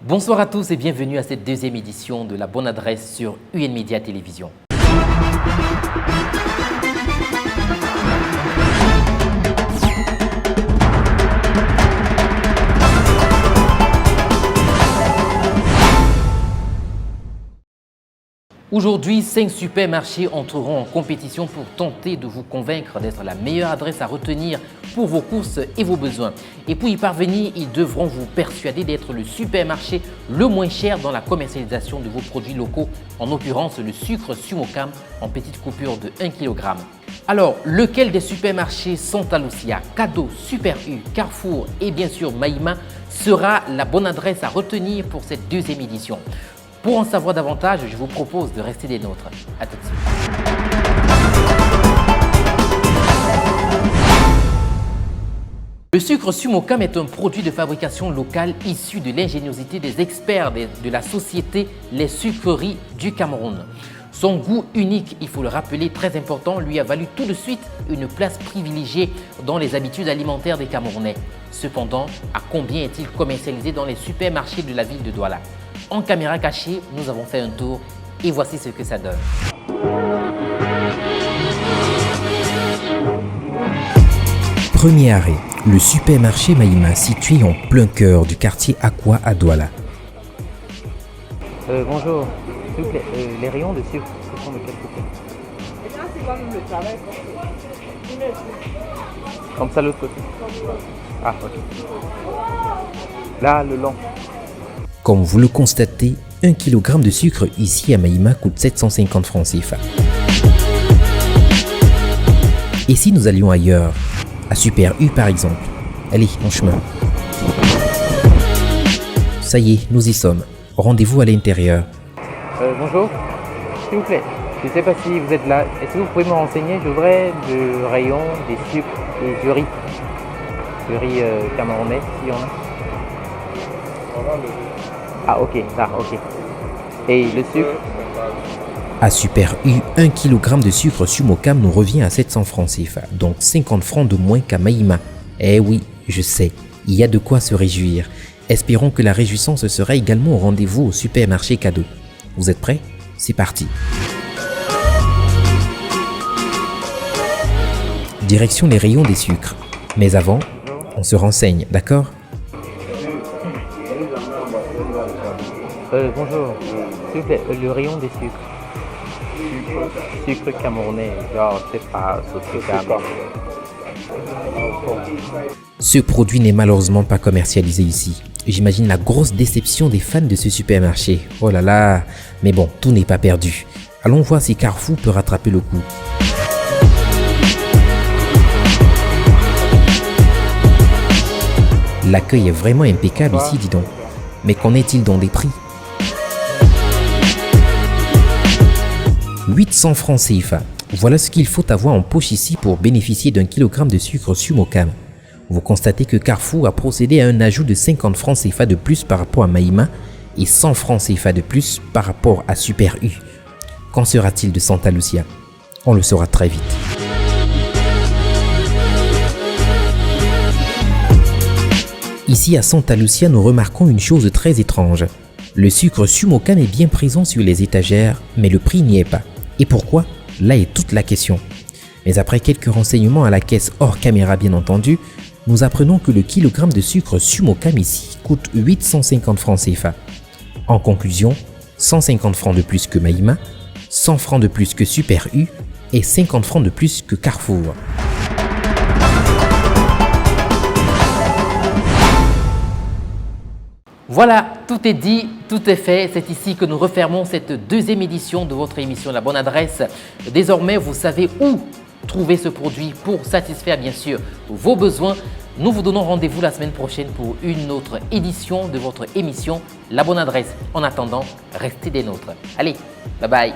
Bonsoir à tous et bienvenue à cette deuxième édition de La Bonne Adresse sur UN Média Télévision. Aujourd'hui, 5 supermarchés entreront en compétition pour tenter de vous convaincre d'être la meilleure adresse à retenir pour vos courses et vos besoins. Et pour y parvenir, ils devront vous persuader d'être le supermarché le moins cher dans la commercialisation de vos produits locaux, en l'occurrence le sucre Sumocam en petites coupures de 1 kg. Alors, lequel des supermarchés Santa Lucia, Cadeau, Super U, Carrefour et bien sûr Maïma sera la bonne adresse à retenir pour cette deuxième édition? Pour en savoir davantage, je vous propose de rester des nôtres. À tout de suite. Le sucre Sumocam est un produit de fabrication locale issu de l'ingéniosité des experts de la société Les Sucreries du Cameroun. Son goût unique, il faut le rappeler, très important, lui a valu tout de suite une place privilégiée dans les habitudes alimentaires des Camerounais. Cependant, à combien est-il commercialisé dans les supermarchés de la ville de Douala? En caméra cachée, nous avons fait un tour et voici ce que ça donne. Premier arrêt, le supermarché Maïma situé en plein cœur du quartier Aqua à Douala. Bonjour, s'il vous plaît, les rayons de sucre, ce sont de quel côté? C'est comme le travail. Comme ça l'autre côté. Ah, ok. Là, le long. Comme vous le constatez, 1 kg de sucre ici à Maïma coûte 750 francs CFA. Et si nous allions ailleurs, à Super U par exemple? Allez, en chemin. Ça y est, nous y sommes. Rendez-vous à l'intérieur. Bonjour, s'il vous plaît, je ne sais pas si vous êtes là. Est-ce que vous pouvez me renseigner? Je voudrais le rayon des sucres et du riz. Du riz camerounais, s'il y en a. Ah ok, là, ok. Et le sucre? À Super U, 1 kg de sucre Sumocam nous revient à 700 francs CFA, donc 50 francs de moins qu'à Maïma. Eh oui, je sais, il y a de quoi se réjouir. Espérons que la réjouissance sera également au rendez-vous au supermarché Cadeau. Vous êtes prêts? C'est parti. Direction les rayons des sucres. Mais avant, on se renseigne, d'accord? Bonjour, s'il vous plaît, le rayon des sucres. Sucre camerounais, genre, c'est pas Sumocam. Ce produit n'est malheureusement pas commercialisé ici. J'imagine la grosse déception des fans de ce supermarché. Oh là là, mais bon, tout n'est pas perdu. Allons voir si Carrefour peut rattraper le coup. L'accueil est vraiment impeccable ici, dis donc. Mais qu'en est-il donc des prix? 800 francs CFA. Voilà ce qu'il faut avoir en poche ici pour bénéficier d'un kilogramme de sucre Sumocam. Vous constatez que Carrefour a procédé à un ajout de 50 francs CFA de plus par rapport à Maïma et 100 francs CFA de plus par rapport à Super U. Qu'en sera-t-il de Santa Lucia? On le saura très vite. Ici à Santa Lucia, nous remarquons une chose très étrange. Le sucre Sumocam est bien présent sur les étagères, mais le prix n'y est pas. Et pourquoi? Là est toute la question. Mais après quelques renseignements à la caisse hors caméra bien entendu, nous apprenons que le kilogramme de sucre Sumocam ici coûte 850 francs CFA. En conclusion, 150 francs de plus que Maïma, 100 francs de plus que Super U et 50 francs de plus que Carrefour. Voilà, tout est dit, tout est fait. C'est ici que nous refermons cette deuxième édition de votre émission La Bonne Adresse. Désormais, vous savez où trouver ce produit pour satisfaire bien sûr vos besoins. Nous vous donnons rendez-vous la semaine prochaine pour une autre édition de votre émission La Bonne Adresse. En attendant, restez des nôtres. Allez, bye bye.